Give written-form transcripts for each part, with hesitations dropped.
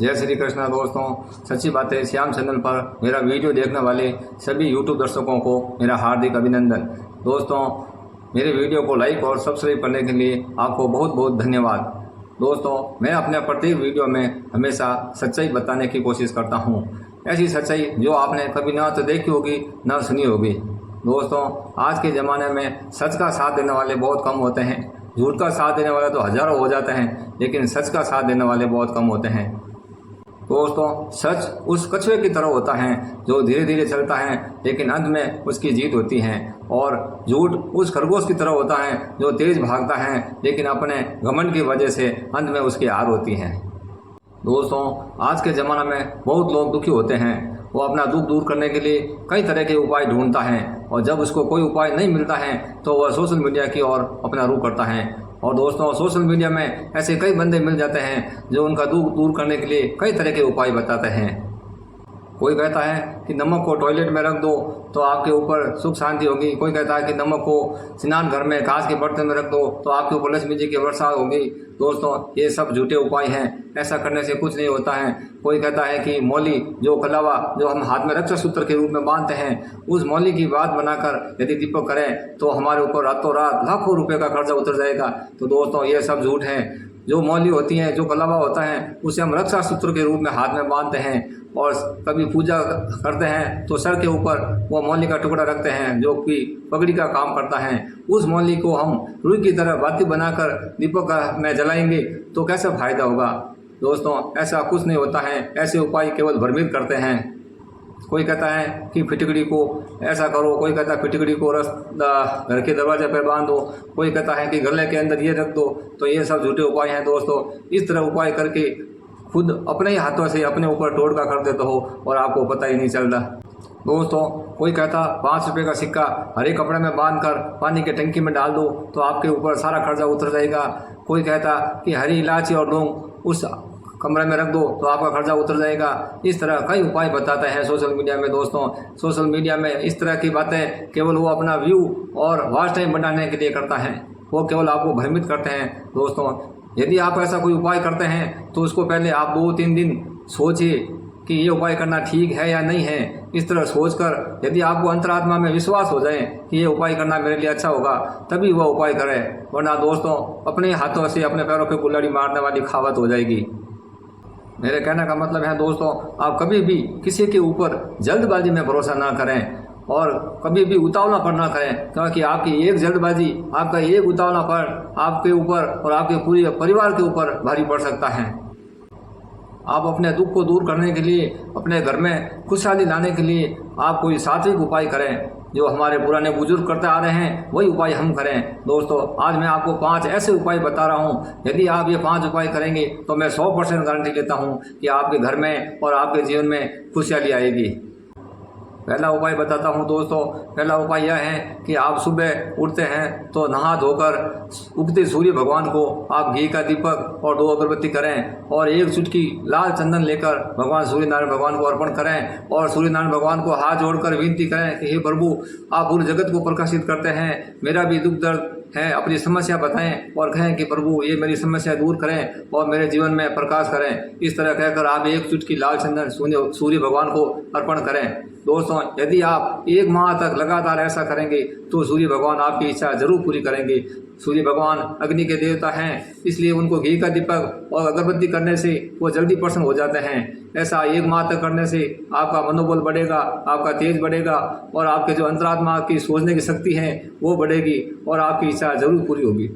जय श्री कृष्णा दोस्तों। सच्ची बात है, श्याम चैनल पर मेरा वीडियो देखने वाले सभी यूट्यूब दर्शकों को मेरा हार्दिक अभिनंदन। दोस्तों, मेरे वीडियो को लाइक और सब्सक्राइब करने के लिए आपको बहुत बहुत धन्यवाद। दोस्तों, मैं अपने प्रत्येक वीडियो में हमेशा सच्चाई बताने की कोशिश करता हूँ, ऐसी सच्चाई जो आपने कभी ना तो देखी होगी ना सुनी होगी। दोस्तों, आज के ज़माने में सच का साथ देने वाले बहुत कम होते हैं। झूठ का साथ देने वाले तो हज़ारों हो जाते हैं, लेकिन सच का साथ देने वाले बहुत कम होते हैं। दोस्तों, सच उस कछुए की तरह होता है जो धीरे धीरे चलता है लेकिन अंत में उसकी जीत होती है, और झूठ उस खरगोश की तरह होता है जो तेज भागता है लेकिन अपने घमंड की वजह से अंत में उसकी हार होती है। दोस्तों, आज के ज़माने में बहुत लोग दुखी होते हैं। वो अपना दुख दूर करने के लिए कई तरह के उपाय ढूंढता है, और जब उसको कोई उपाय नहीं मिलता है तो वह सोशल मीडिया की ओर अपना रुख करता है। और दोस्तों, सोशल मीडिया में ऐसे कई बंदे मिल जाते हैं जो उनका दुख दूर करने के लिए कई तरह के उपाय बताते हैं। कोई कहता है कि नमक को टॉयलेट में रख दो तो आपके ऊपर सुख शांति होगी। कोई कहता है कि नमक को स्नान घर में कांच के बर्तन में रख दो तो आपके ऊपर लक्ष्मी जी की वर्षा होगी। दोस्तों, ये सब झूठे उपाय हैं, ऐसा करने से कुछ नहीं होता है। कोई कहता है कि मौली जो कलावा जो हम हाथ में रक्षा सूत्र के रूप में बांधते हैं, उस मौली की बात बनाकर यदि दीपक करें तो हमारे ऊपर रातों रात लाखों रुपए का कर्जा उतर जाएगा। तो दोस्तों, ये सब झूठ है। जो मौली होती है, जो कलावा होता है, उसे हम रक्षा सूत्र के रूप में हाथ में बांधते हैं, और कभी पूजा करते हैं तो सर के ऊपर वो मौली का टुकड़ा रखते हैं जो कि पगड़ी का काम करता है। उस मौली को हम रुई की तरह बाती बनाकर दीपक में जलाएंगे तो कैसा फायदा होगा। दोस्तों, ऐसा कुछ नहीं होता है, ऐसे उपाय केवल भ्रमित करते हैं। कोई कहता है कि फिटकड़ी को ऐसा करो, कोई कहता है फिटकड़ी को घर के दरवाजे पर बांध दो, कोई कहता है कि गले के अंदर ये रख दो। तो ये सब झूठे उपाय हैं। दोस्तों, इस तरह उपाय करके खुद अपने ही हाथों से अपने ऊपर टोटका कर देते हो और आपको पता ही नहीं चलता। दोस्तों, कोई कहता 5 रुपये का सिक्का हरे कपड़े में बांधकर पानी के टंकी में डाल दो तो आपके ऊपर सारा कर्जा उतर जाएगा। कोई कहता कि हरी इलायची और लौंग उस कमरे में रख दो तो आपका कर्जा उतर जाएगा। इस तरह कई उपाय बताते हैं सोशल मीडिया में। दोस्तों, सोशल मीडिया में इस तरह की बातें केवल वो अपना व्यू और वॉच टाइम बनाने के लिए करता है, वो केवल आपको भ्रमित करते हैं। दोस्तों, यदि आप ऐसा कोई उपाय करते हैं तो उसको पहले आप 2-3 दिन सोचिए कि ये उपाय करना ठीक है या नहीं है। इस तरह सोचकर यदि आपको अंतरात्मा में विश्वास हो जाए कि ये उपाय करना मेरे लिए अच्छा होगा, तभी वह उपाय करें, वरना दोस्तों अपने हाथों से अपने पैरों पे कुल्हाड़ी मारने वाली कहावत हो जाएगी। मेरे कहने का मतलब है दोस्तों, आप कभी भी किसी के ऊपर जल्दबाजी में भरोसा ना करें और कभी भी उतावलापन ना करें, क्योंकि आपकी एक जल्दबाजी, आपका एक उतावलापन आपके ऊपर और आपके पूरे परिवार के ऊपर भारी पड़ सकता है। आप अपने दुख को दूर करने के लिए, अपने घर में खुशहाली लाने के लिए आप कोई सात्विक उपाय करें। जो हमारे पुराने बुजुर्ग करते आ रहे हैं वही उपाय हम करें। दोस्तों, आज मैं आपको 5 ऐसे उपाय बता रहा हूं, यदि आप ये 5 उपाय करेंगे तो मैं 100% गारंटी लेता हूं कि आपके घर में और आपके जीवन में खुशहाली आएगी। पहला उपाय बताता हूं दोस्तों। पहला उपाय यह है कि आप सुबह उठते हैं तो नहा धोकर उगते सूर्य भगवान को आप घी का दीपक और 2 अगरबत्ती करें और 1 चुटकी लाल चंदन लेकर भगवान सूर्य नारायण भगवान को अर्पण करें, और सूर्य नारायण भगवान को हाथ जोड़कर विनती करें कि हे प्रभु, आप पूरे जगत को प्रकाशित करते हैं, मेरा भी दुख दर्द है, अपनी समस्या बताएं और कहें कि प्रभु ये मेरी समस्या दूर करें और मेरे जीवन में प्रकाश करें। इस तरह कहकर आप 1 चुटकी लाल चंदन सूर्य भगवान को अर्पण करें। दोस्तों, यदि आप 1 माह तक लगातार ऐसा करेंगे तो सूर्य भगवान आपकी इच्छा जरूर पूरी करेंगे। सूर्य भगवान अग्नि के देवता हैं, इसलिए उनको घी का दीपक और अगरबत्ती करने से वो जल्दी प्रसन्न हो जाते हैं। ऐसा 1 माह तक करने से आपका मनोबल बढ़ेगा, आपका तेज बढ़ेगा और आपके जो अंतरात्मा की सोचने की शक्ति है वो बढ़ेगी और आपकी इच्छा जरूर पूरी होगी।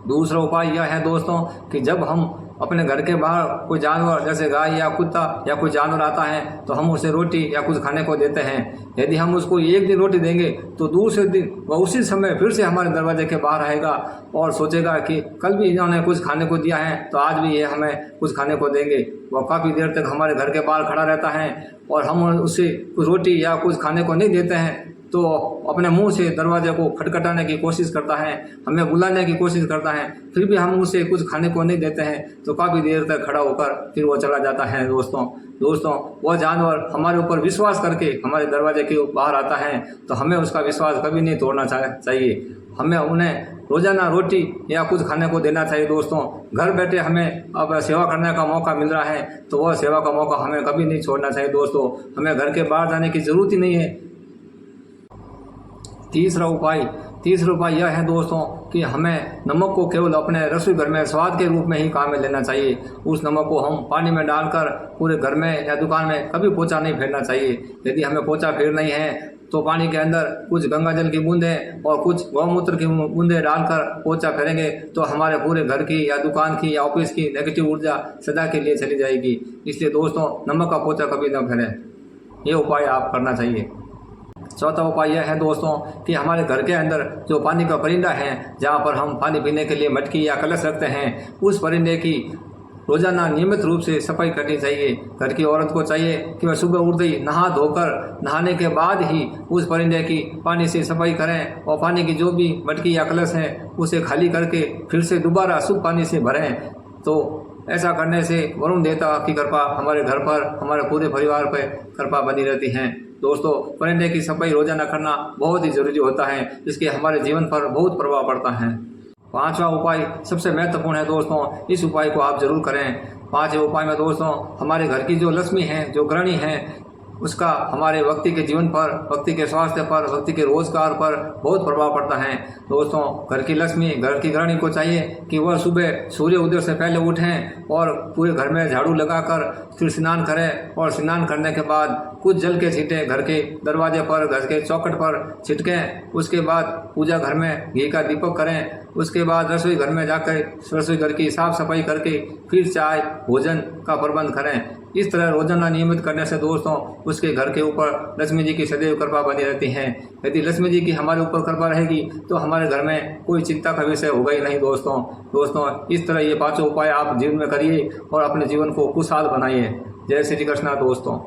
दूसरा उपाय यह है दोस्तों कि जब हम अपने घर के बाहर कोई जानवर जैसे गाय या कुत्ता या कोई जानवर आता है तो हम उसे रोटी या कुछ खाने को देते हैं। यदि हम उसको 1 दिन रोटी देंगे तो दूसरे दिन वह उसी समय फिर से हमारे दरवाजे के बाहर आएगा और सोचेगा कि कल भी इन्होंने कुछ खाने को दिया है तो आज भी ये हमें कुछ खाने को देंगे। वह काफ़ी देर तक हमारे घर के बाहर खड़ा रहता है और हम उसे कुछ रोटी या कुछ खाने को नहीं देते हैं तो अपने मुंह से दरवाजे को खटखटाने की कोशिश करता है, हमें बुलाने की कोशिश करता है, फिर भी हम उसे कुछ खाने को नहीं देते हैं तो काफ़ी देर तक खड़ा होकर फिर वो चला जाता है। दोस्तों, वह जानवर हमारे ऊपर विश्वास करके हमारे दरवाजे के बाहर आता है तो हमें उसका विश्वास कभी नहीं तोड़ना चाहिए। हमें उन्हें रोजाना रोटी या कुछ खाने को देना चाहिए दोस्तों। घर बैठे हमें अब सेवा करने का मौका मिल रहा है तो वह सेवा का मौका हमें कभी नहीं छोड़ना चाहिए दोस्तों। हमें घर के बाहर जाने की ज़रूरत ही नहीं है। तीसरा उपाय यह है दोस्तों कि हमें नमक को केवल अपने रसोई घर में स्वाद के रूप में ही काम में लेना चाहिए। उस नमक को हम पानी में डालकर पूरे घर में या दुकान में कभी पोंछा नहीं फेरना चाहिए। यदि हमें पोंछा फेरना ही है तो पानी के अंदर कुछ गंगा जल की बूंदें और कुछ गौमूत्र की बूंदें डालकर पोंछा फेरेंगे तो हमारे पूरे घर की या दुकान की या ऑफिस की नेगेटिव ऊर्जा सदा के लिए चली जाएगी। इसलिए दोस्तों नमक का पोंछा कभी न फेरें, ये उपाय आप करना चाहिए। चौथा उपाय यह है दोस्तों कि हमारे घर के अंदर जो पानी का परिंदा है, जहाँ पर हम पानी पीने के लिए मटकी या कलश रखते हैं, उस परिंदे की रोजाना नियमित रूप से सफाई करनी चाहिए। घर की औरत को चाहिए कि वह सुबह उठते ही नहा धोकर नहाने के बाद ही उस परिंदे की पानी से सफाई करें और पानी की जो भी मटकी या कलश है उसे खाली करके फिर से दोबारा शुद्ध पानी से भरें। तो ऐसा करने से वरुण देवता की कृपा हमारे घर पर, हमारे पूरे परिवार पर कृपा बनी रहती है। दोस्तों परिंदे की सफाई रोजाना करना बहुत ही जरूरी होता है, इसके हमारे जीवन पर बहुत प्रभाव पड़ता है। पांचवा उपाय सबसे महत्वपूर्ण है दोस्तों, इस उपाय को आप जरूर करें। पांचवें उपाय में दोस्तों हमारे घर की जो लक्ष्मी है, जो गृहिणी है, उसका हमारे व्यक्ति के जीवन पर, व्यक्ति के स्वास्थ्य पर, व्यक्ति के रोजगार पर बहुत प्रभाव पड़ता है। दोस्तों घर की लक्ष्मी, घर की गृहिणी को चाहिए कि वह सुबह सूर्य उदय से पहले उठें और पूरे घर में झाड़ू लगाकर फिर स्नान करें और स्नान करने के बाद कुछ जल के छींटे घर के दरवाजे पर, घर के चौखट पर छिटकें। उसके बाद पूजा घर में घी का दीपक करें। उसके बाद रसोई घर में जाकर रसोई घर की साफ सफाई करके फिर चाय भोजन का प्रबंध करें। इस तरह रोजाना नियमित करने से दोस्तों उसके घर के ऊपर लक्ष्मी जी की सदैव कृपा बनी रहती है। यदि लक्ष्मी जी की हमारे ऊपर कृपा रहेगी तो हमारे घर में कोई चिंता का विषय होगा ही नहीं दोस्तों इस तरह ये पांचों उपाय आप जीवन में करिए और अपने जीवन को खुशहाल बनाइए। जय श्री कृष्णा दोस्तों।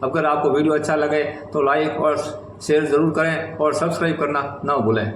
अगर आपको वीडियो अच्छा लगे तो लाइक और शेयर ज़रूर करें और सब्सक्राइब करना ना भूलें।